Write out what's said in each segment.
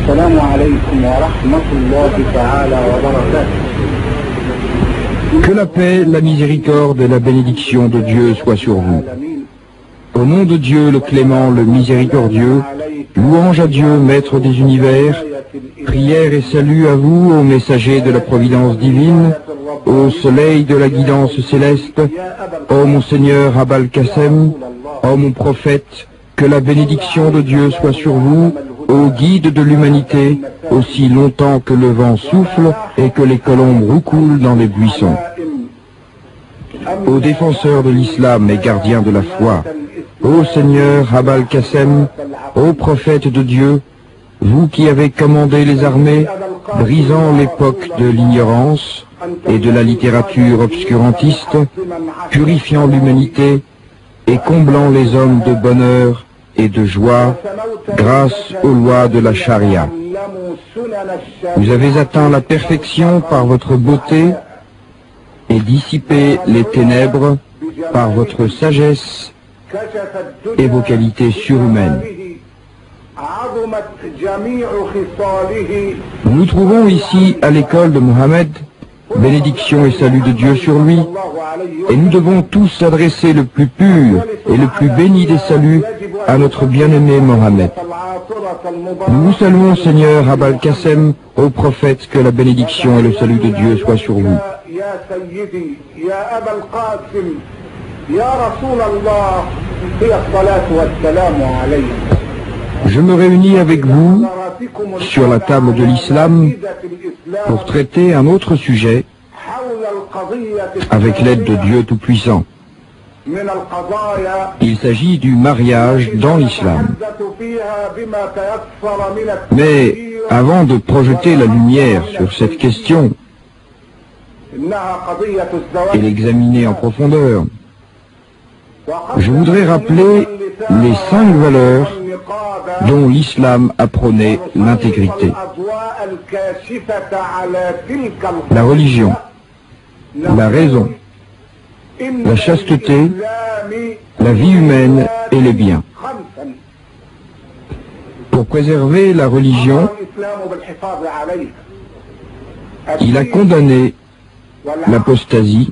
السلام عليكم ورحمة الله تعالى وبركاته. Que la paix, la miséricorde et la bénédiction de Dieu soient sur vous. Au nom de Dieu, le clément, le miséricordieux, louange à Dieu, maître des univers, prière et salut à vous, ô messagers de la providence divine, ô soleil de la guidance céleste, ô mon Seigneur Abal Qassem, ô mon prophète, que la bénédiction de Dieu soit sur vous, ô guide de l'humanité, aussi longtemps que le vent souffle et que les colombes roucoulent dans les buissons. Ô défenseur de l'islam et gardien de la foi, ô Seigneur Abal Qassem, ô prophète de Dieu, vous qui avez commandé les armées, brisant l'époque de l'ignorance et de la littérature obscurantiste, purifiant l'humanité et comblant les hommes de bonheur et de joie grâce aux lois de la charia. Vous avez atteint la perfection par votre beauté et dissipé les ténèbres par votre sagesse et vos qualités surhumaines. Nous nous trouvons ici à l'école de Mohammed, bénédiction et salut de Dieu sur lui, et nous devons tous adresser le plus pur et le plus béni des saluts à notre bien-aimé Mohammed. Nous vous saluons, Seigneur Abal Qassem, ô prophète, que la bénédiction et le salut de Dieu soient sur vous. Je me réunis avec vous sur la table de l'islam pour traiter un autre sujet avec l'aide de Dieu Tout-Puissant. Il s'agit du mariage dans l'islam. Mais avant de projeter la lumière sur cette question et l'examiner en profondeur, je voudrais rappeler les 5 valeurs dont l'islam a prôné l'intégrité. La religion, la raison, la chasteté, la vie humaine et les biens. Pour préserver la religion, il a condamné l'apostasie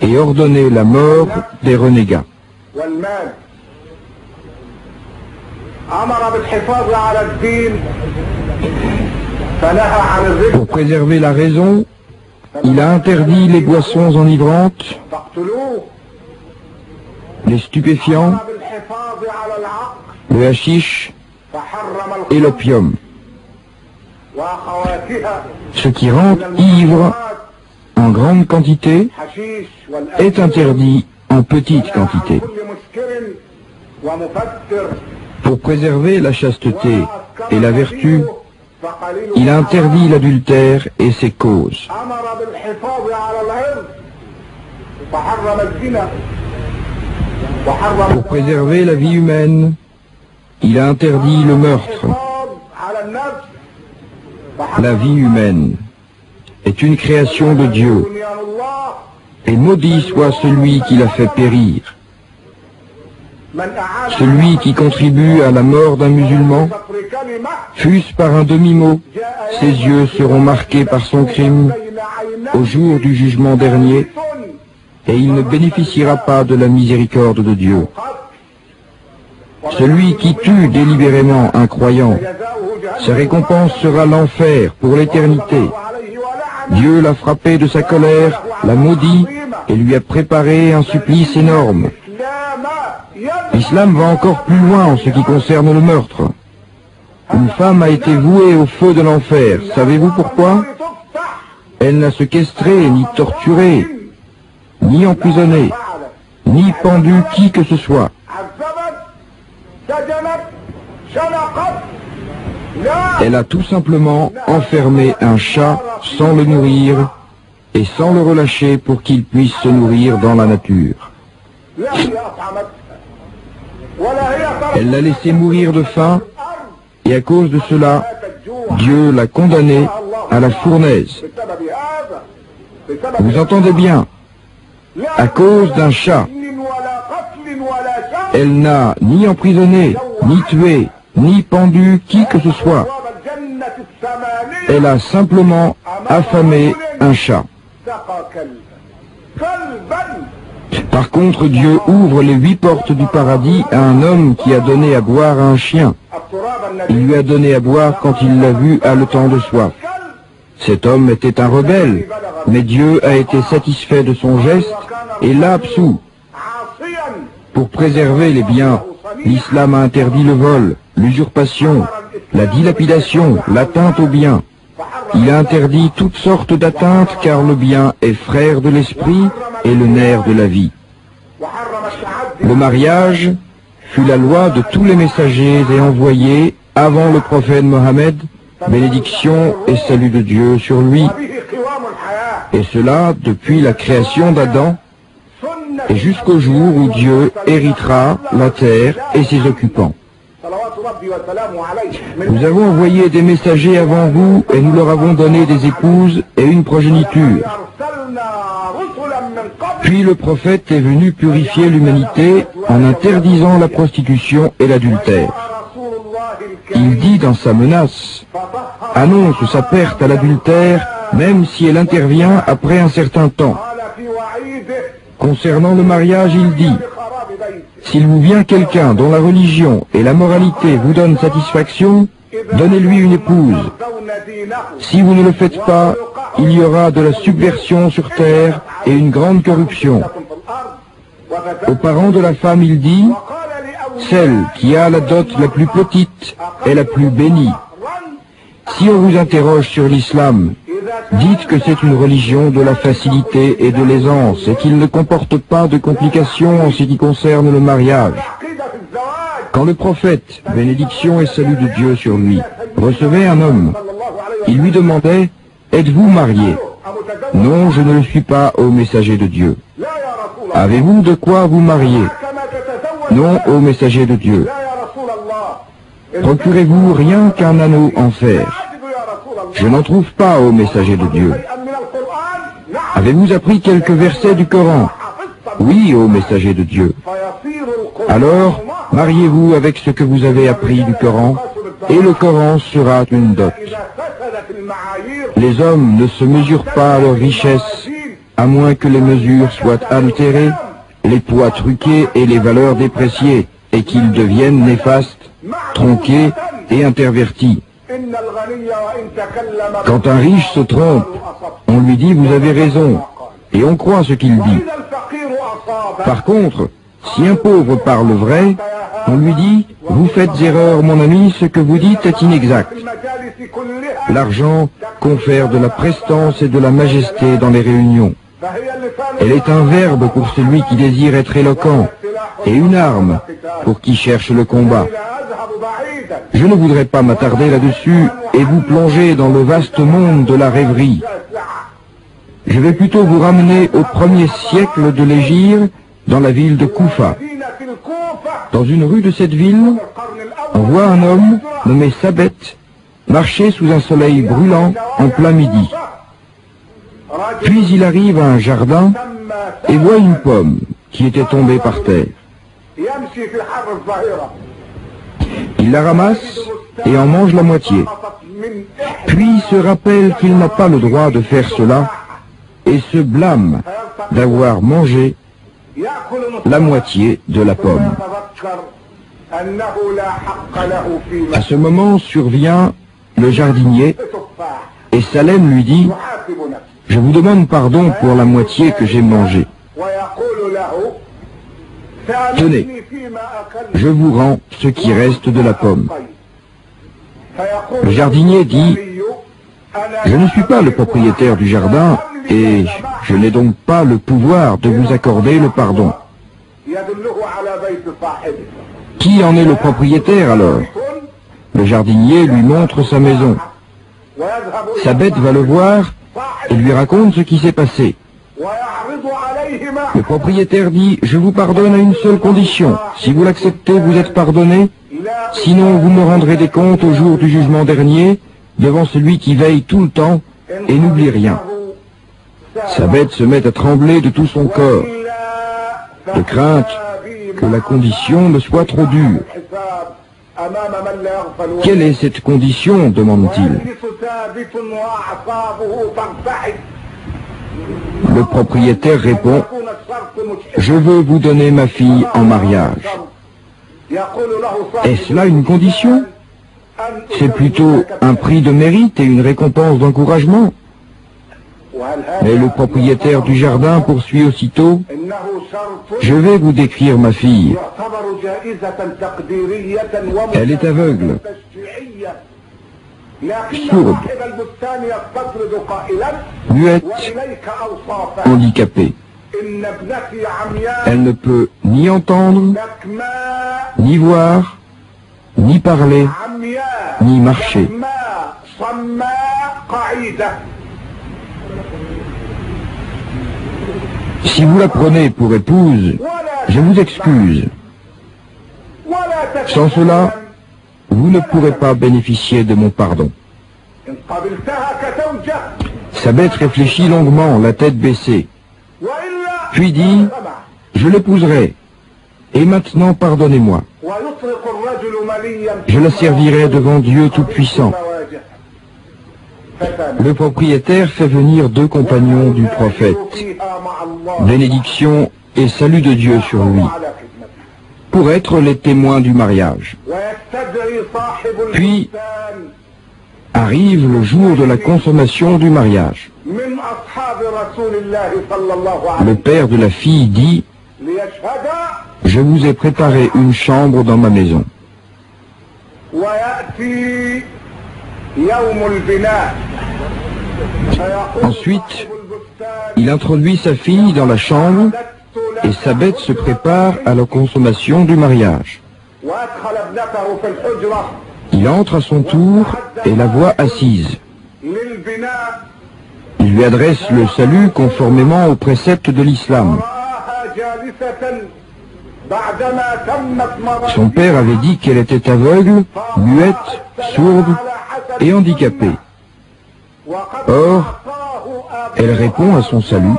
et ordonné la mort des renégats. Pour préserver la raison, il a interdit les boissons enivrantes, les stupéfiants, le hashish et l'opium, ce qui rend ivre en grande quantité est interdit en petite quantité. Pour préserver la chasteté et la vertu, il a interdit l'adultère et ses causes. Pour préserver la vie humaine, il a interdit le meurtre. La vie humaine est une création de Dieu, et maudit soit celui qui l'a fait périr. Celui qui contribue à la mort d'un musulman, fût-ce par un demi-mot, ses yeux seront marqués par son crime au jour du jugement dernier, et il ne bénéficiera pas de la miséricorde de Dieu. Celui qui tue délibérément un croyant, sa récompense sera l'enfer pour l'éternité. Dieu l'a frappé de sa colère, l'a maudit et lui a préparé un supplice énorme. L'islam va encore plus loin en ce qui concerne le meurtre. Une femme a été vouée au feu de l'enfer. Savez-vous pourquoi? Elle n'a séquestré, ni torturé, ni emprisonné, ni pendu qui que ce soit. Elle a tout simplement enfermé un chat sans le nourrir et sans le relâcher pour qu'il puisse se nourrir dans la nature. Elle l'a laissé mourir de faim et à cause de cela, Dieu l'a condamné à la fournaise. Vous entendez bien? À cause d'un chat. Elle n'a ni emprisonné, ni tué, ni pendu qui que ce soit. Elle a simplement affamé un chat. Par contre, Dieu ouvre les 8 portes du paradis à un homme qui a donné à boire à un chien. Il lui a donné à boire quand il l'a vu haletant de soif. Cet homme était un rebelle, mais Dieu a été satisfait de son geste et l'a absous. Pour préserver les biens, l'islam a interdit le vol, l'usurpation, la dilapidation, l'atteinte aux biens. Il a interdit toutes sortes d'atteintes car le bien est frère de l'esprit et le nerf de la vie. Le mariage fut la loi de tous les messagers et envoyés avant le prophète Mohammed, bénédiction et salut de Dieu sur lui, et cela depuis la création d'Adam et jusqu'au jour où Dieu héritera la terre et ses occupants. Nous avons envoyé des messagers avant vous et nous leur avons donné des épouses et une progéniture. Puis le prophète est venu purifier l'humanité en interdisant la prostitution et l'adultère. Il dit dans sa menace, annonce sa perte à l'adultère même si elle intervient après un certain temps. Concernant le mariage, il dit, s'il vous vient quelqu'un dont la religion et la moralité vous donnent satisfaction, donnez-lui une épouse. Si vous ne le faites pas, il y aura de la subversion sur terre et une grande corruption. Aux parents de la femme, il dit, celle qui a la dot la plus petite est la plus bénie. Si on vous interroge sur l'islam, dites que c'est une religion de la facilité et de l'aisance et qu'il ne comporte pas de complications en ce qui concerne le mariage. Quand le prophète, bénédiction et salut de Dieu sur lui, recevait un homme, il lui demandait, êtes-vous marié? Non, je ne le suis pas, ô messager de Dieu. Avez-vous de quoi vous marier? Non, ô messager de Dieu. Procurez-vous rien qu'un anneau en fer? Je n'en trouve pas, ô messager de Dieu. Avez-vous appris quelques versets du Coran? Oui, ô messager de Dieu. Alors, mariez-vous avec ce que vous avez appris du Coran, et le Coran sera une dot. Les hommes ne se mesurent pas à leur richesse, à moins que les mesures soient altérées, les poids truqués et les valeurs dépréciées, et qu'ils deviennent néfastes, tronqués et intervertis. Quand un riche se trompe, on lui dit « vous avez raison » et on croit ce qu'il dit. Par contre, si un pauvre parle vrai, on lui dit « vous faites erreur mon ami, ce que vous dites est inexact ». L'argent confère de la prestance et de la majesté dans les réunions. Elle est un verbe pour celui qui désire être éloquent et une arme pour qui cherche le combat. Je ne voudrais pas m'attarder là-dessus et vous plonger dans le vaste monde de la rêverie. Je vais plutôt vous ramener au 1er siècle de l'Hégire, dans la ville de Koufa. Dans une rue de cette ville, on voit un homme nommé Sabet marcher sous un soleil brûlant en plein midi. Puis il arrive à un jardin et voit une pomme qui était tombée par terre. Il la ramasse et en mange la moitié. Puis il se rappelle qu'il n'a pas le droit de faire cela et se blâme d'avoir mangé la moitié de la pomme. À ce moment survient le jardinier et Salem lui dit « Je vous demande pardon pour la moitié que j'ai mangée. Tenez, je vous rends ce qui reste de la pomme. » Le jardinier dit « Je ne suis pas le propriétaire du jardin et je n'ai donc pas le pouvoir de vous accorder le pardon. » Qui en est le propriétaire alors? Le jardinier lui montre sa maison. Sabet va le voir et lui raconte ce qui s'est passé. Le propriétaire dit « Je vous pardonne à une seule condition. Si vous l'acceptez, vous êtes pardonné. Sinon, vous me rendrez des comptes au jour du jugement dernier, devant celui qui veille tout le temps et n'oublie rien. » Sabet se met à trembler de tout son corps, de crainte que la condition ne soit trop dure. Quelle est cette condition demande-t-il. Le propriétaire répond, je veux vous donner ma fille en mariage. Est-ce là une condition? C'est plutôt un prix de mérite et une récompense d'encouragement. Mais le propriétaire du jardin poursuit aussitôt, je vais vous décrire ma fille. Elle est aveugle, sourde, muette, handicapée. Elle ne peut ni entendre, ni voir, ni parler, ni marcher. Si vous la prenez pour épouse, je vous excuse. Sans cela, vous ne pourrez pas bénéficier de mon pardon. Sabet réfléchit longuement, la tête baissée, puis dit, je l'épouserai, et maintenant pardonnez-moi. Je la servirai devant Dieu Tout-Puissant. Le propriétaire fait venir 2 compagnons du prophète, bénédiction et salut de Dieu sur lui, pour être les témoins du mariage. Puis arrive le jour de la consommation du mariage. Le père de la fille dit, je vous ai préparé une chambre dans ma maison. Ensuite, il introduit sa fille dans la chambre et Sabet se prépare à la consommation du mariage. Il entre à son tour et la voit assise. Il lui adresse le salut conformément aux préceptes de l'islam. Son père avait dit qu'elle était aveugle, muette, sourde et handicapée. Or, elle répond à son salut,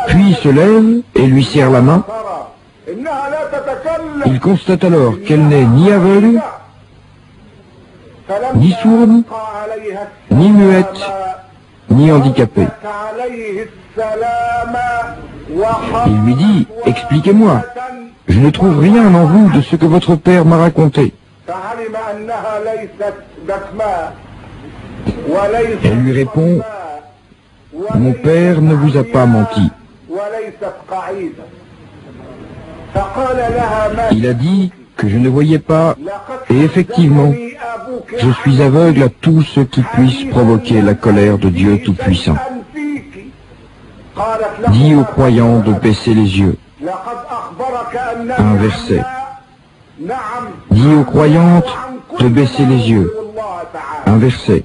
puis se lève et lui serre la main. Il constate alors qu'elle n'est ni aveugle, ni sourde, ni muette, ni handicapée. Il lui dit, expliquez-moi, je ne trouve rien en vous de ce que votre père m'a raconté. Elle lui répond, mon père ne vous a pas menti. Il a dit que je ne voyais pas, et effectivement, je suis aveugle à tout ce qui puisse provoquer la colère de Dieu Tout-Puissant. Dis aux croyants de baisser les yeux. Un verset. Dis aux croyantes de baisser les yeux. Un verset.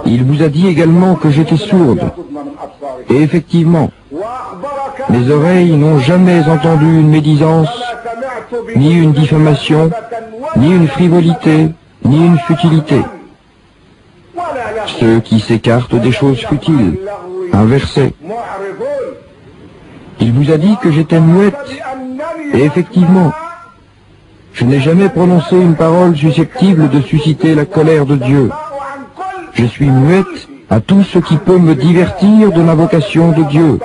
Il vous a dit également que j'étais sourde. Et effectivement, mes oreilles n'ont jamais entendu une médisance, ni une diffamation, ni une frivolité, ni une futilité. Ceux qui s'écartent des choses futiles. Un verset. Il vous a dit que j'étais muette. Et effectivement, je n'ai jamais prononcé une parole susceptible de susciter la colère de Dieu. Je suis muette à tout ce qui peut me divertir de l'invocation de Dieu.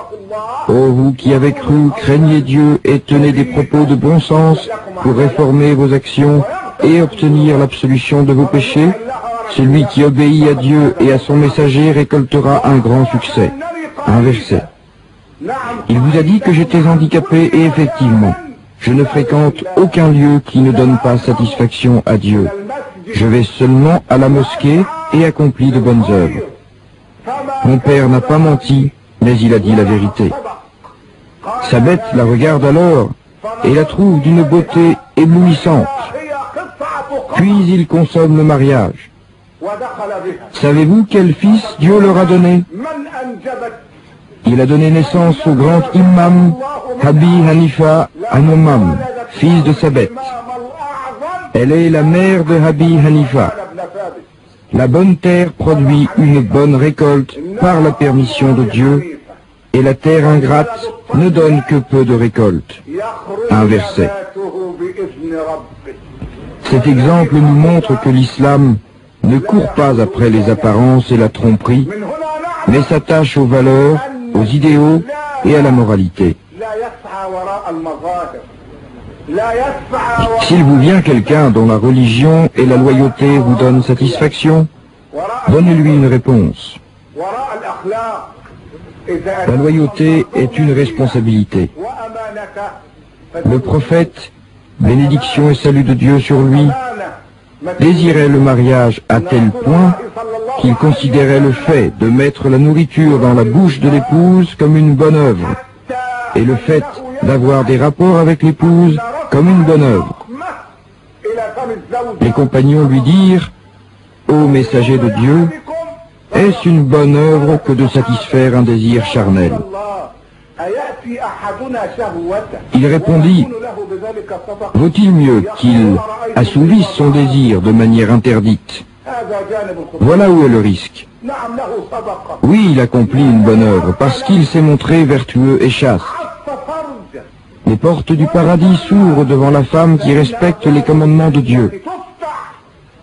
Ô vous qui avez cru, craignez Dieu et tenez des propos de bon sens pour réformer vos actions et obtenir l'absolution de vos péchés. Celui qui obéit à Dieu et à son messager récoltera un grand succès. Un verset. Il vous a dit que j'étais handicapé et effectivement, je ne fréquente aucun lieu qui ne donne pas satisfaction à Dieu. Je vais seulement à la mosquée et accomplis de bonnes œuvres. Mon père n'a pas menti, mais il a dit la vérité. Sabet la regarde alors et la trouve d'une beauté éblouissante. Puis il consomme le mariage. Savez-vous quel fils Dieu leur a donné? Il a donné naissance au grand imam Abi Hanifa An-Nu'man, fils de Sabet. Elle est la mère de Abi Hanifa. La bonne terre produit une bonne récolte par la permission de Dieu, et la terre ingrate ne donne que peu de récolte. Un verset. Cet exemple nous montre que l'islam ne court pas après les apparences et la tromperie, mais s'attache aux valeurs, aux idéaux et à la moralité. S'il vous vient quelqu'un dont la religion et la loyauté vous donnent satisfaction, donnez-lui une réponse. La loyauté est une responsabilité. Le prophète, bénédiction et salut de Dieu sur lui, désirait le mariage à tel point qu'il considérait le fait de mettre la nourriture dans la bouche de l'épouse comme une bonne œuvre, et le fait d'avoir des rapports avec l'épouse comme une bonne œuvre. Les compagnons lui dirent, « Ô messager de Dieu, est-ce une bonne œuvre que de satisfaire un désir charnel ?» Il répondit, « Vaut-il mieux qu'il assouvisse son désir de manière interdite? Voilà où est le risque. Oui, il accomplit une bonne œuvre parce qu'il s'est montré vertueux et chaste. Les portes du paradis s'ouvrent devant la femme qui respecte les commandements de Dieu.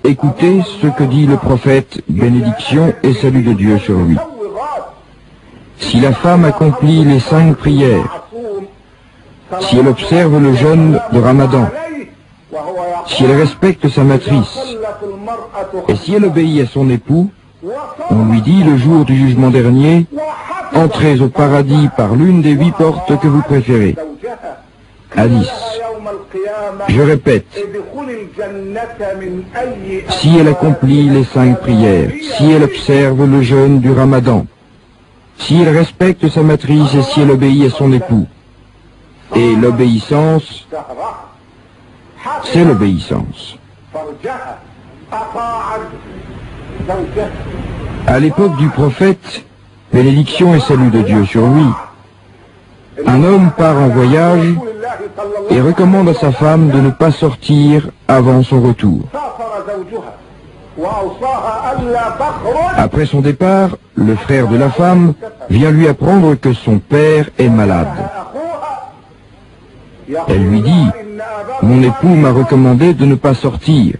Écoutez ce que dit le prophète, bénédiction et salut de Dieu sur lui. Si la femme accomplit les 5 prières, si elle observe le jeûne de Ramadan, si elle respecte sa matrice, et si elle obéit à son époux, on lui dit le jour du jugement dernier, entrez au paradis par l'une des 8 portes que vous préférez. Hadith. Je répète, si elle accomplit les 5 prières, si elle observe le jeûne du Ramadan, si elle respecte sa matrice et si elle obéit à son époux. Et l'obéissance, c'est l'obéissance. À l'époque du prophète, bénédiction et salut de Dieu sur lui, un homme part en voyage et recommande à sa femme de ne pas sortir avant son retour. Après son départ, le frère de la femme vient lui apprendre que son père est malade. Elle lui dit, « Mon époux m'a recommandé de ne pas sortir.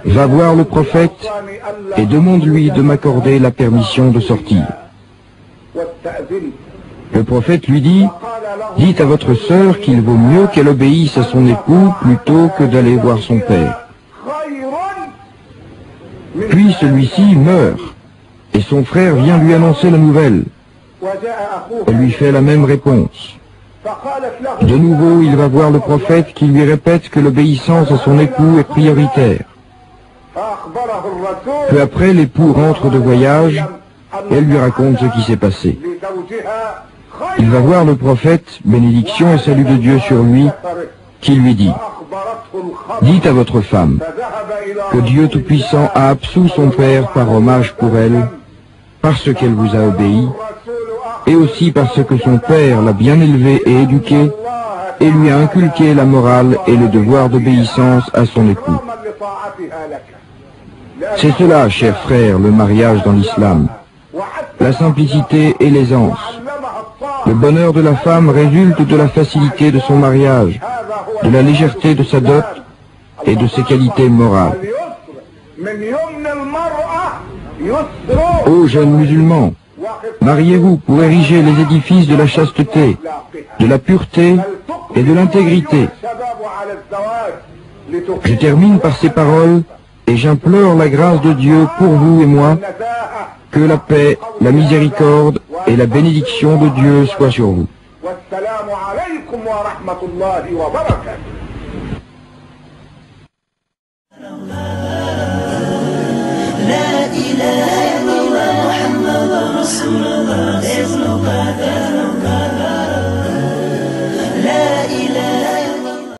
Va voir le prophète et demande-lui de m'accorder la permission de sortir. » Le prophète lui dit, « Dites à votre sœur qu'il vaut mieux qu'elle obéisse à son époux plutôt que d'aller voir son père. » Puis celui-ci meurt, et son frère vient lui annoncer la nouvelle. Elle lui fait la même réponse. De nouveau, il va voir le prophète qui lui répète que l'obéissance à son époux est prioritaire. Peu après, l'époux rentre de voyage, et elle lui raconte ce qui s'est passé. Il va voir le prophète, bénédiction et salut de Dieu sur lui, qui lui dit, « Dites à votre femme que Dieu Tout-Puissant a absous son père par hommage pour elle, parce qu'elle vous a obéi, et aussi parce que son père l'a bien élevée et éduquée, et lui a inculqué la morale et le devoir d'obéissance à son époux. » C'est cela, chers frères, le mariage dans l'islam. La simplicité et l'aisance. Le bonheur de la femme résulte de la facilité de son mariage, de la légèreté de sa dot et de ses qualités morales. Ô jeunes musulmans, mariez-vous pour ériger les édifices de la chasteté, de la pureté et de l'intégrité. Je termine par ces paroles et j'implore la grâce de Dieu pour vous et moi, que la paix, la miséricorde et la bénédiction de Dieu soient sur vous. لا إله إلا الله محمد رسول الله